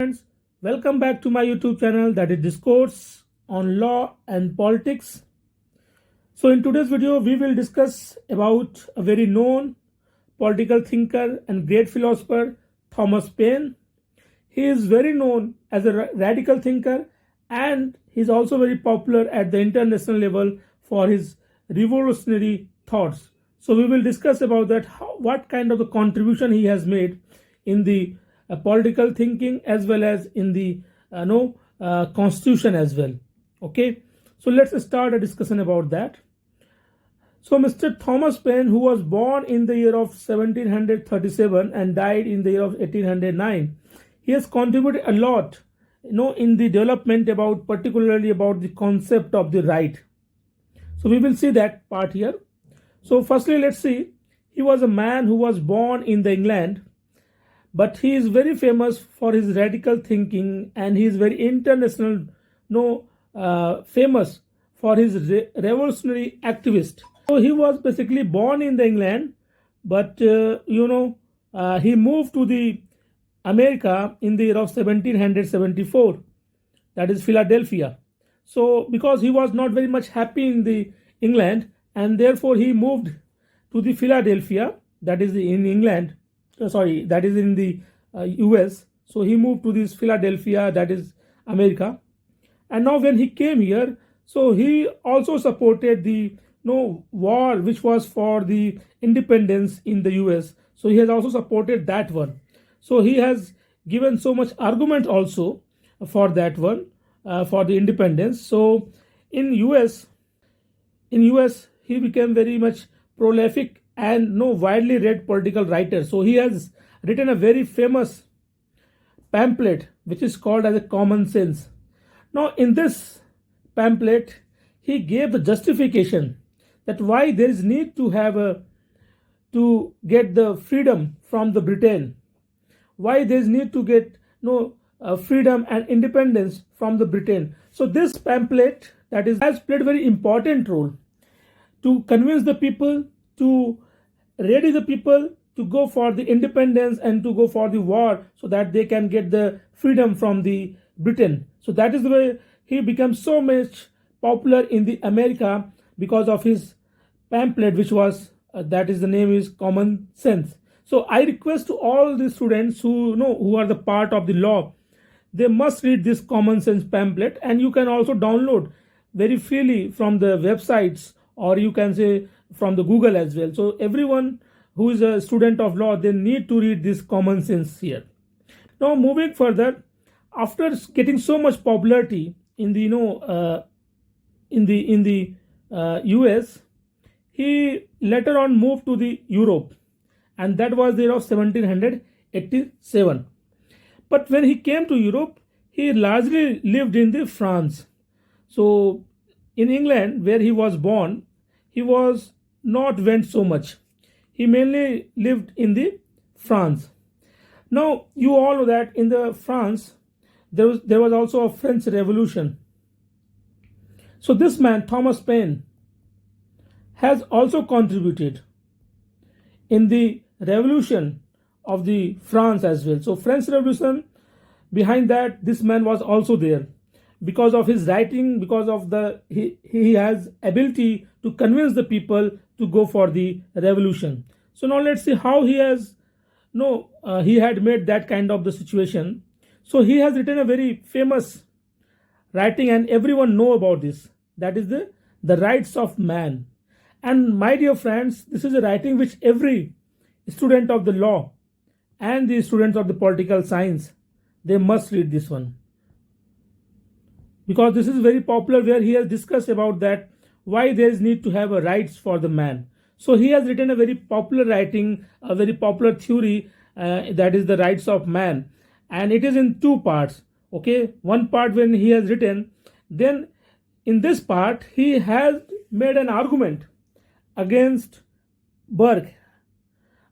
Friends, welcome back to my YouTube channel, that is Discourse on Law and Politics. So in today's video we will discuss about a very known political thinker and great philosopher, Thomas Paine. He is very known as a radical thinker, and he is also very popular at the international level for his revolutionary thoughts. So we will discuss about that, what kind of the contribution he has made in the political thinking as well as in the constitution as well. Okay, so let's start a discussion about that. So Mr. Thomas Paine, who was born in the year of 1737 and died in the year of 1809, he has contributed a lot in the development about, particularly about the concept of the right. So we will see that part here. So firstly, let's see, he was a man who was born in the England, but he is very famous for his radical thinking, and he is very international, famous for his revolutionary activist. So he was basically born in the England, but he moved to the America in the year of 1774, that is Philadelphia. So because he was not very much happy in the England, and therefore he moved to the Philadelphia, that is in England. That is in the US. So he moved to this Philadelphia, that is America. And now when he came here, so he also supported the war which was for the independence in the US. So he has also supported that one. So he has given so much argument also for that one, for the independence. So in US he became very much prolific and widely read political writer. So he has written a very famous pamphlet which is called as a Common Sense. Now in this pamphlet he gave the justification that why there is need to have to get the freedom from the Britain, why there is need to get freedom and independence from the Britain. So this pamphlet has played a very important role to convince the people, to ready the people to go for the independence and to go for the war, so that they can get the freedom from the Britain. So that is the way he becomes so much popular in the America, because of his pamphlet, which was that is the name is Common Sense. So I request to all the students who are the part of the law, they must read this Common Sense pamphlet, and you can also download very freely from the websites, or you can say from the Google as well. So everyone who is a student of law, they need to read this Common Sense here. Now moving further, after getting so much popularity in the US, he later on moved to the Europe, and that was the year of 1787. But when he came to Europe, he largely lived in the France. So in England, where he was born, he was not went so much. He mainly lived in the France. Now you all know that in the France there was also a French Revolution. So this man Thomas Paine has also contributed in the revolution of the France as well. So French Revolution, behind that this man was also there, because of his writing, because of he has ability to convince the people to go for the revolution. So now let's see how he has he had made that kind of the situation. So he has written a very famous writing, and everyone know about this, that is the Rights of Man. And my dear friends, this is a writing which every student of the law and the students of the political science, they must read this one, because this is very popular, where he has discussed about that why there is need to have a rights for the man. So he has written a very popular writing, a very popular theory, that is the Rights of Man, and it is in two parts. Okay, one part when he has written, then in this part he has made an argument against Burke.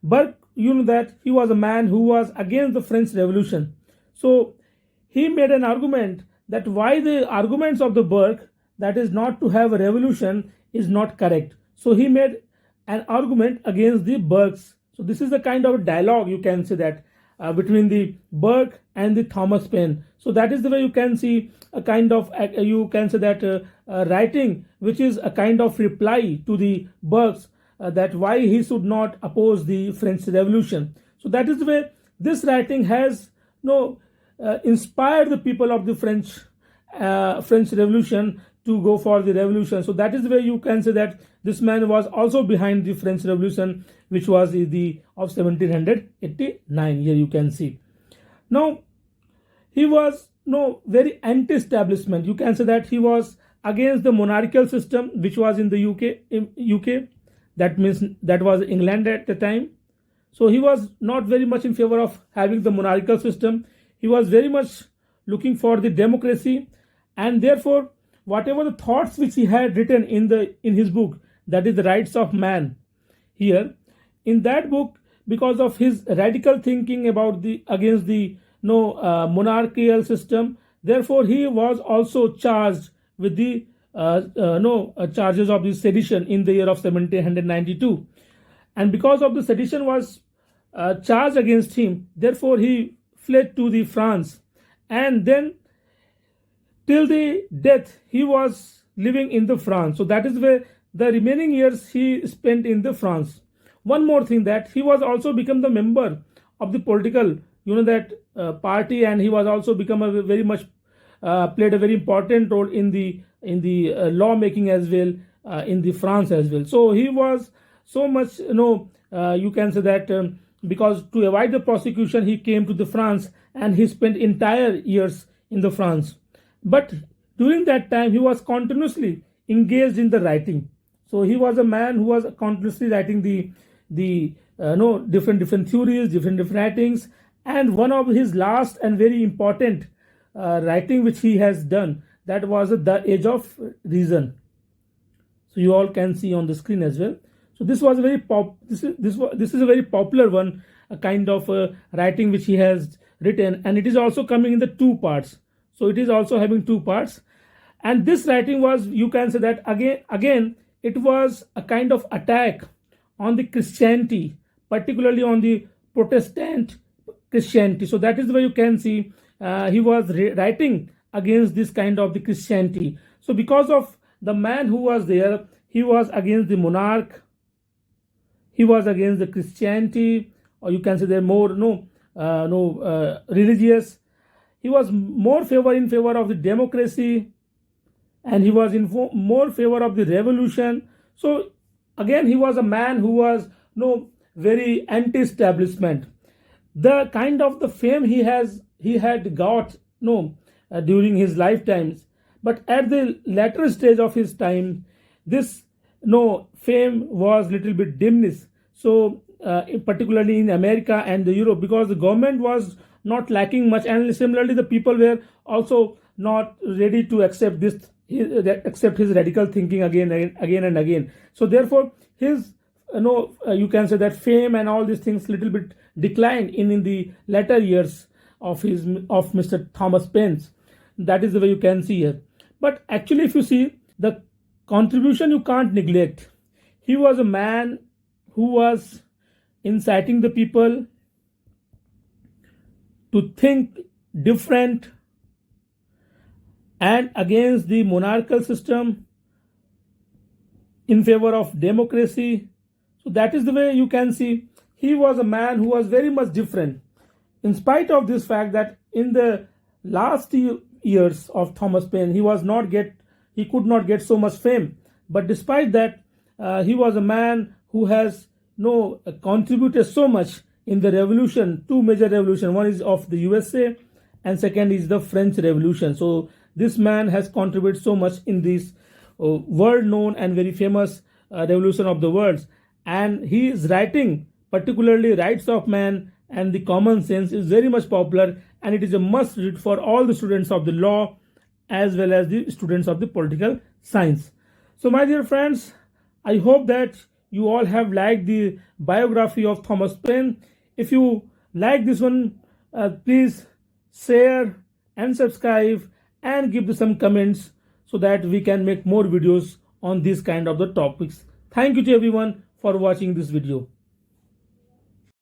Burke, you know that he was a man who was against the French Revolution. So he made an argument that why the arguments of the Burke, that is not to have a revolution, is not correct. So he made an argument against the Burkes. So this is the kind of dialogue, you can say that, between the Burke and the Thomas Paine. So that is the way you can see a kind of, you can say that writing which is a kind of reply to the Burke's, that why he should not oppose the French Revolution. So that is the way this writing has inspired the people of the French Revolution to go for the revolution. So that is the way you can say that this man was also behind the French Revolution, which was the of 1789. Here you can see. Now he was very anti-establishment. You can say that he was against the monarchical system, which was in the UK. That means that was England at the time. So he was not very much in favor of having the monarchical system. He was very much looking for the democracy, and therefore whatever the thoughts which he had written in his book, that is the Rights of Man, here in that book, because of his radical thinking about against the monarchical system, therefore he was also charged with the charges of the sedition in the year of 1792, and because of the sedition was charged against him, therefore he fled to the France, and then till the death he was living in the France. So that is where the remaining years he spent in the France. One more thing, that he was also become the member of the political party, and he was also become a very much played a very important role in the law making as well, in the France as well. So he was so much you can say that because to avoid the prosecution he came to the France, and he spent entire years in the France. But during that time he was continuously engaged in the writing. So he was a man who was continuously writing the different theories, different writings. And one of his last and very important writing which he has done, that was The Age of Reason. So you all can see on the screen as well. So this was a very this is a very popular one, a kind of writing which he has written, and it is also coming in the two parts. So it is also having two parts, and this writing was, you can say that again it was a kind of attack on the Christianity, particularly on the Protestant Christianity. So that is the way you can see he was writing against this kind of the Christianity. So because of the man who was there, he was against the monarch, he was against the Christianity, or you can say they're more religious. He was in favor of the democracy, and he was in more favor of the revolution. So again, he was a man who was very anti-establishment. The kind of the fame he had got during his lifetimes, but at the latter stage of his time, this fame was little bit diminished. So particularly in America and Europe, because the government was not lacking much, and similarly the people were also not ready to accept his radical thinking again and again. So therefore his you can say that fame and all these things little bit declined in the latter years of Mr. Thomas Paine. That is the way you can see here. But actually, if you see the contribution, you can't neglect. He was a man who was inciting the people to think different and against the monarchical system, in favor of democracy. So that is the way you can see he was a man who was very much different, in spite of this fact that in the last years of Thomas Paine he could not get so much fame. But despite that, he was a man who has contributed so much in the revolution, two major revolutions. One is of the USA, and second is the French Revolution. So this man has contributed so much in this world known and very famous revolution of the world. And his writing, particularly Rights of Man and the Common Sense, is very much popular, and it is a must read for all the students of the law as well as the students of the political science. So my dear friends, I hope that you all have liked the biography of Thomas Paine. If you like this one, please share and subscribe and give some comments so that we can make more videos on this kind of the topics. Thank you to everyone for watching this video.